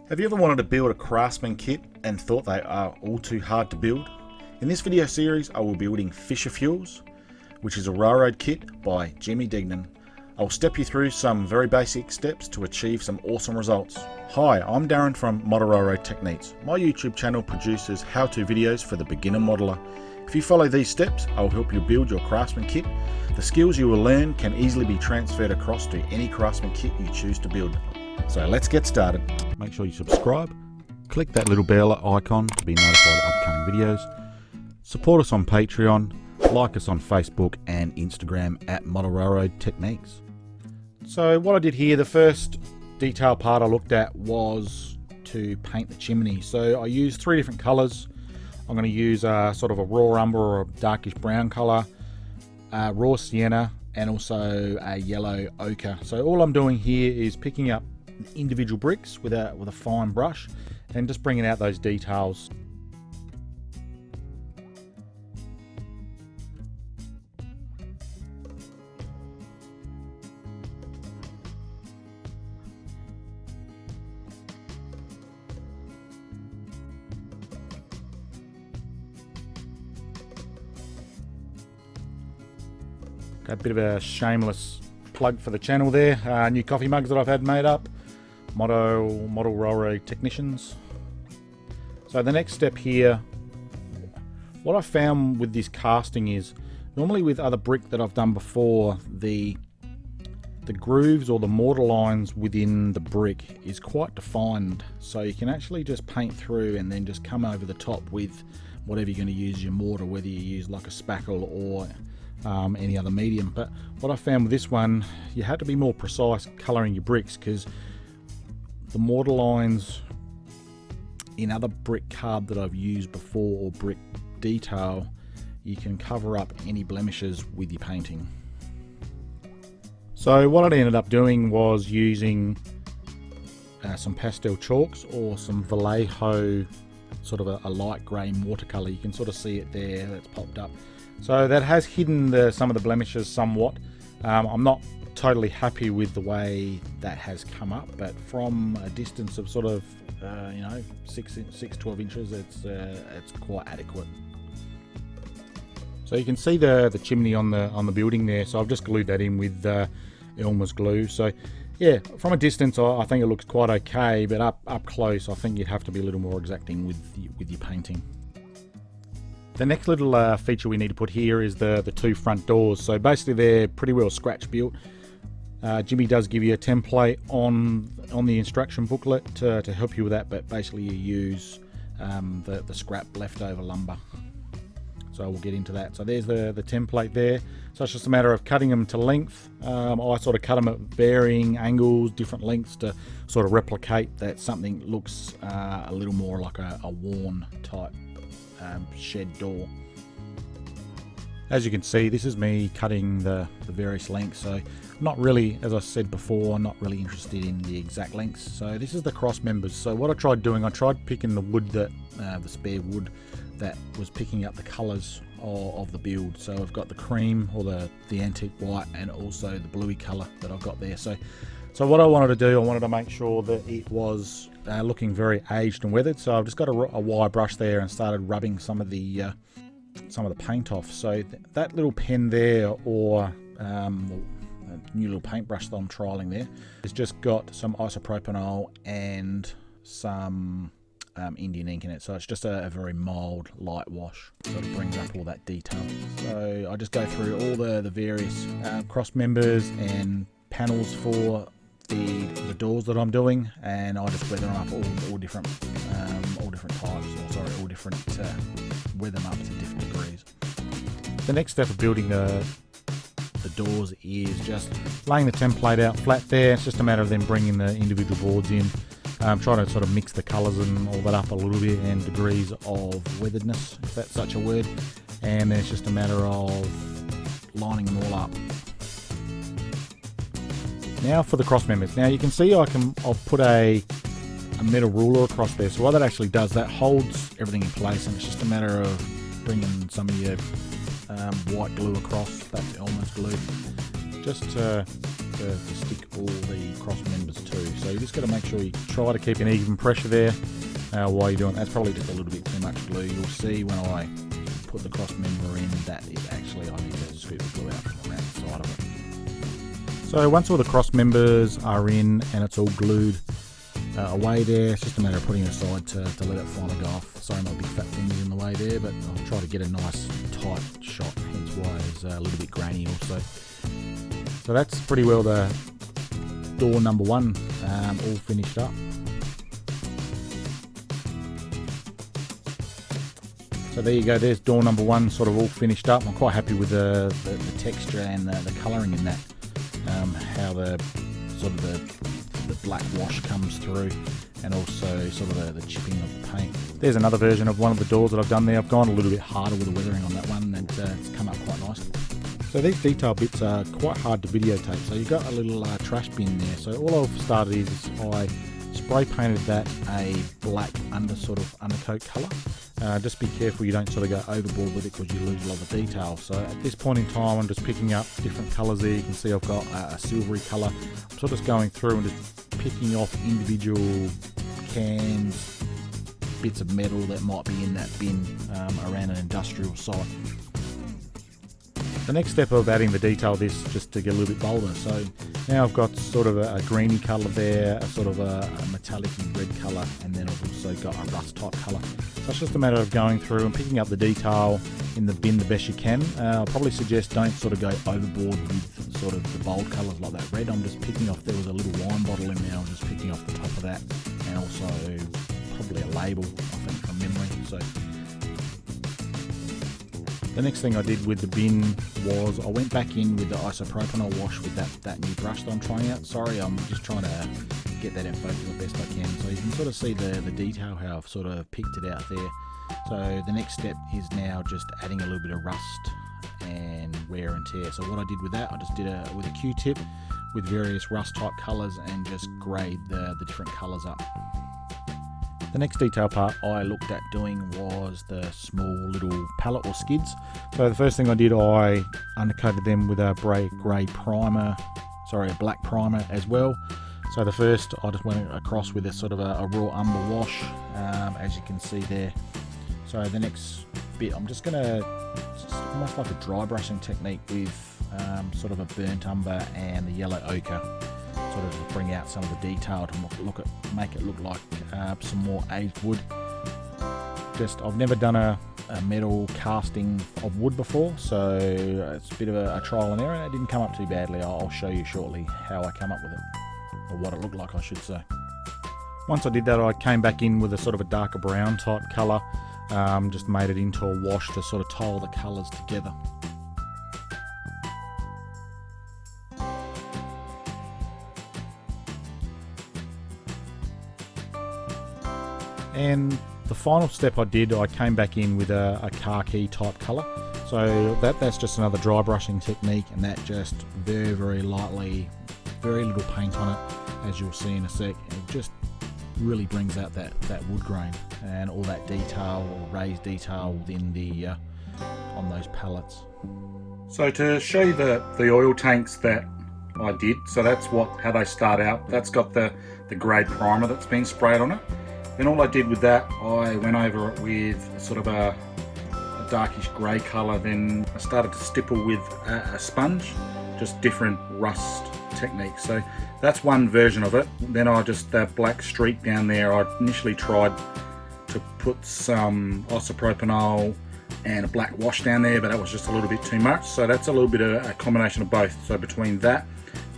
Have you ever wanted to build a Craftsman kit and thought they are all too hard to build? In this video series I will be building Fisher Fuels, which is a railroad kit by Chimney. I will step you through some very basic steps to achieve some awesome results. Hi, I'm Darren from Model Railroad Techniques. My YouTube channel produces how-to videos for the beginner modeler. If you follow these steps, I will help you build your Craftsman kit. The skills you will learn can easily be transferred across to any Craftsman kit you choose to build. So let's get started. Make sure you subscribe, click that little bell icon to be notified of upcoming videos, support us on Patreon, like us on Facebook and Instagram at Model Railroad Techniques. So what I did here, the first detail part I looked at was to paint the chimney. So I used three different colours. I'm going to use sort of a raw umber or a darkish brown colour, raw sienna, and also a yellow ochre. So all I'm doing here is picking up individual bricks with a fine brush and just bringing out those details. A bit of a shameless plug for the channel there. New coffee mugs that I've had made up. Model Railroad Technicians. So the next step here, what I found with this casting is, normally with other brick that I've done before, the grooves or the mortar lines within the brick is quite defined. So you can actually just paint through and then just come over the top with whatever you're going to use your mortar, whether you use like a spackle or any other medium. But what I found with this one, you had to be more precise colouring your bricks, because the mortar lines in other brick carb that I've used before, or brick detail, you can cover up any blemishes with your painting. So what I ended up doing was using some pastel chalks or some Vallejo, sort of a light grey watercolour. You can sort of see it there, that's popped up. So that has hidden some of the blemishes somewhat. I'm not totally happy with the way that has come up, but from a distance of sort of 12 inches, it's quite adequate. So you can see the chimney on the building there. So I've just glued that in with Elmer's glue. So yeah, from a distance I think it looks quite okay, but up close I think you'd have to be a little more exacting with your painting. The next little feature we need to put here is the two front doors. So basically they're pretty well scratch built. Jimmy does give you a template on the instruction booklet to help you with that, but basically you use the scrap leftover lumber. So we'll get into that. So there's the template there. So it's just a matter of cutting them to length. I sort of cut them at varying angles, different lengths, to sort of replicate that something looks a little more like a worn type shed door. As you can see, this is me cutting the various lengths. So not really, as I said before, not really interested in the exact lengths. So this is the cross members. So what I tried doing, I tried picking the wood that the spare wood that was picking up the colors of the build. So I've got the cream or the antique white, and also the bluey color that I've got there. So what I wanted to do, I wanted to make sure that it was looking very aged and weathered. So I've just got a wire brush there and started rubbing some of the paint off. So that little pen there, or a new little paintbrush that I'm trialing there, has just got some isopropanol and some Indian ink in it. So it's just a very mild light wash, sort of brings up all that detail. So I just go through all the various cross members and panels for the doors that I'm doing, and I just weather them up all different types, all different weather them up to different degrees. The next step of building the doors is just laying the template out flat there. It's just a matter of then bringing the individual boards in, trying to sort of mix the colours and all that up a little bit, and degrees of weatheredness, if that's such a word, and then it's just a matter of lining them all up. Now for the cross members. Now you can see I'll put a metal ruler across there. So what that actually does, that holds everything in place, and it's just a matter of bringing some of your white glue across. That's Elmer's glue, just to to stick all the cross members to. So you just got to make sure you try to keep an even pressure there while you're doing it. That's probably just a little bit too much glue. You'll see when I put the cross member in that is actually, I need to scoop the glue out from around the side of it. So once all the cross members are in and it's all glued away there, it's just a matter of putting it aside to let it finally go off. Sorry, my big fat fingers in the way there, but I'll try to get a nice tight shot, hence why it's a little bit grainy also. So that's pretty well the door number one all finished up. So there you go, there's door number one sort of all finished up. I'm quite happy with the texture and the colouring in that. How the sort of the black wash comes through, and also sort of the chipping of the paint. There's another version of one of the doors that I've done there. I've gone a little bit harder with the weathering on that one, and it's come up quite nicely. So these detail bits are quite hard to videotape. So you've got a little trash bin there. So all I've started is I spray painted that a black undercoat colour. Just be careful you don't sort of go overboard with it because you lose a lot of detail. So at this point in time, I'm just picking up different colours there. You can see I've got a silvery colour. I'm sort of just going through and just picking off individual cans, bits of metal that might be in that bin around an industrial site. The next step of adding the detail of this just to get a little bit bolder. So now I've got sort of a greeny colour there, a sort of a metallic red colour, and then I've also got a rust type colour. So it's just a matter of going through and picking up the detail in the bin the best you can. I'll probably suggest don't sort of go overboard with sort of the bold colours like that red. I'm just picking off, there was a little wine bottle in there, I'm just picking off the top of that, and also probably a label, I think, from memory. So the next thing I did with the bin was I went back in with the isopropanol wash with that new brush that I'm trying out. Sorry, I'm just trying to get that in focus the best I can. So you can sort of see the detail how I've sort of picked it out there. So the next step is now just adding a little bit of rust and wear and tear. So what I did with that, I just did with a Q-tip with various rust type colours and just grade the different colours up. The next detail part I looked at doing was the small little palette or skids. So the first thing I did, I undercoated them with a black primer as well. So the first, I just went across with a sort of a raw umber wash, as you can see there. So the next bit, I'm just going to, almost like a dry brushing technique with sort of a burnt umber and the yellow ochre. Sort of bring out some of the detail to make it look like some more aged wood. I've never done a metal casting of wood before, so it's a bit of a trial and error, and it didn't come up too badly. I'll show you shortly how I come up with it, or what it looked like I should say. Once I did that, I came back in with a sort of a darker brown type colour, just made it into a wash to sort of tie all the colours together. And the final step I did, I came back in with a khaki type colour. So that's just another dry brushing technique, and that just very, very lightly, very little paint on it, as you'll see in a sec. It just really brings out that wood grain and all that detail or raised detail within the on those pallets. So to show you the oil tanks that I did, so that's how they start out. That's got the grade primer that's been sprayed on it. Then all I did with that, I went over it with sort of a darkish grey colour. Then I started to stipple with a sponge, just different rust techniques. So that's one version of it. Then I just, that black streak down there, I initially tried to put some isopropanol and a black wash down there, but that was just a little bit too much. So that's a little bit of a combination of both. So between that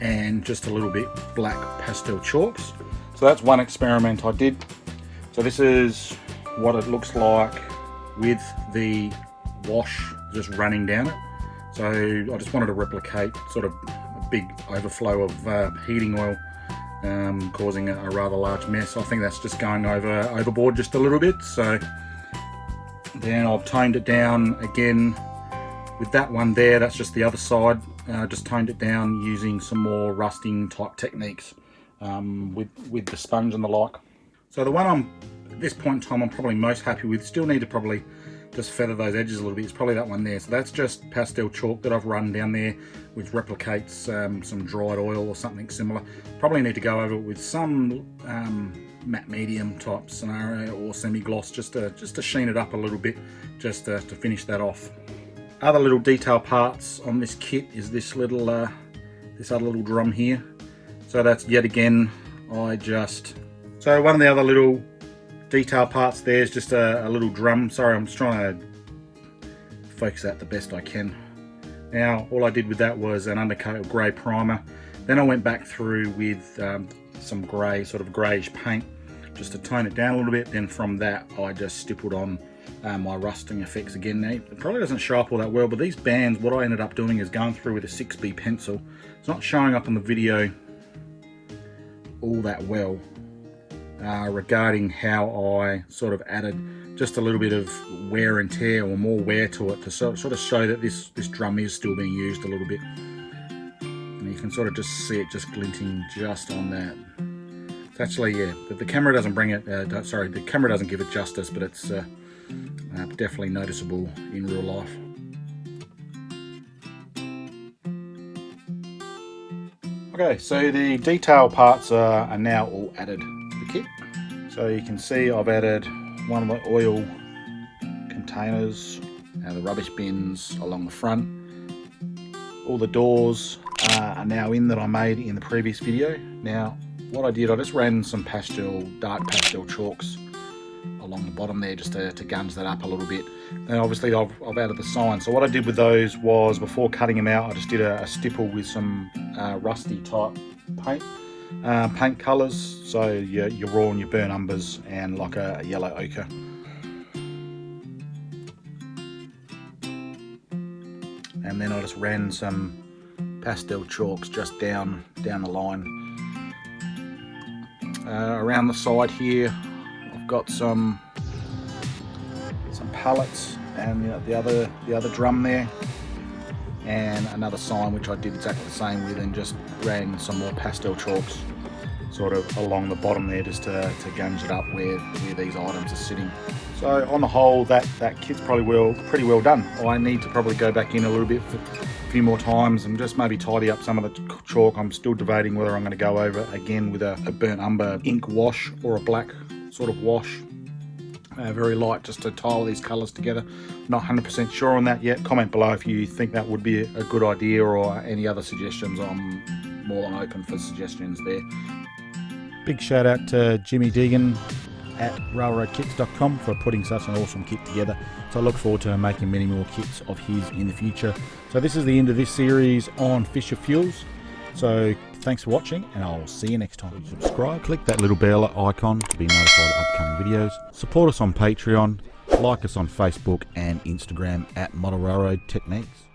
and just a little bit black pastel chalks. So that's one experiment I did. So this is what it looks like with the wash just running down it. So I just wanted to replicate sort of a big overflow of heating oil, causing a rather large mess. I think that's just going overboard just a little bit. So then I've toned it down again with that one there. That's just the other side. Just toned it down using some more rusting type techniques with the sponge and the like. So the one at this point in time I'm probably most happy with, still need to probably just feather those edges a little bit. It's probably that one there. So that's just pastel chalk that I've run down there, which replicates some dried oil or something similar. Probably need to go over it with some matte medium type scenario or semi-gloss, just to sheen it up a little bit, just to finish that off. Other little detail parts on this kit is this little this other little drum here. So that's yet again, so one of the other little detail parts there is just a little drum. Sorry, I'm just trying to focus that the best I can. Now all I did with that was an undercoat of grey primer. Then I went back through with some grey, sort of greyish paint, just to tone it down a little bit. Then from that I just stippled on my rusting effects again. Now it probably doesn't show up all that well, but these bands, what I ended up doing is going through with a 6B pencil. It's not showing up in the video all that well regarding how I sort of added just a little bit of wear and tear, or more wear to it, to sort of show that this drum is still being used a little bit. And you can sort of just see it just glinting just on that. It's actually, yeah, the camera doesn't bring it, sorry, the camera doesn't give it justice, but it's definitely noticeable in real life. Okay, so the detail parts are now all added to the kit. So you can see I've added one of the oil containers, the rubbish bins along the front. All the doors are now in that I made in the previous video. Now what I did, I just ran some dark pastel chalks along the bottom there, just to gunge that up a little bit. Then obviously I've added the sign. So what I did with those was, before cutting them out, I just did a stipple with some rusty type paint colours, so your raw and your burnt umbers, and like a yellow ochre. And then I just ran some pastel chalks just down the line. Around the side here I've got some pallets, and the other drum there, and another sign which I did exactly the same with, and just ran some more pastel chalks sort of along the bottom there, just to gunge it up where these items are sitting. So on the whole, that kit's probably pretty well done. I need to probably go back in a little bit a few more times and just maybe tidy up some of the chalk. I'm still debating whether I'm going to go over again with a burnt umber ink wash or a black sort of wash. Very light, just to tie all these colours together. Not 100% sure on that yet. Comment below if you think that would be a good idea, or any other suggestions. I'm more than open for suggestions there. Big shout out to Jimmy Deegan at railroadkits.com for putting such an awesome kit together. So I look forward to making many more kits of his in the future. So this is the end of this series on Fisher Fuels. So thanks for watching, and I'll see you next time. Subscribe, click that little bell icon to be notified of upcoming videos. Support us on Patreon, like us on Facebook and Instagram at Model Railroad Techniques.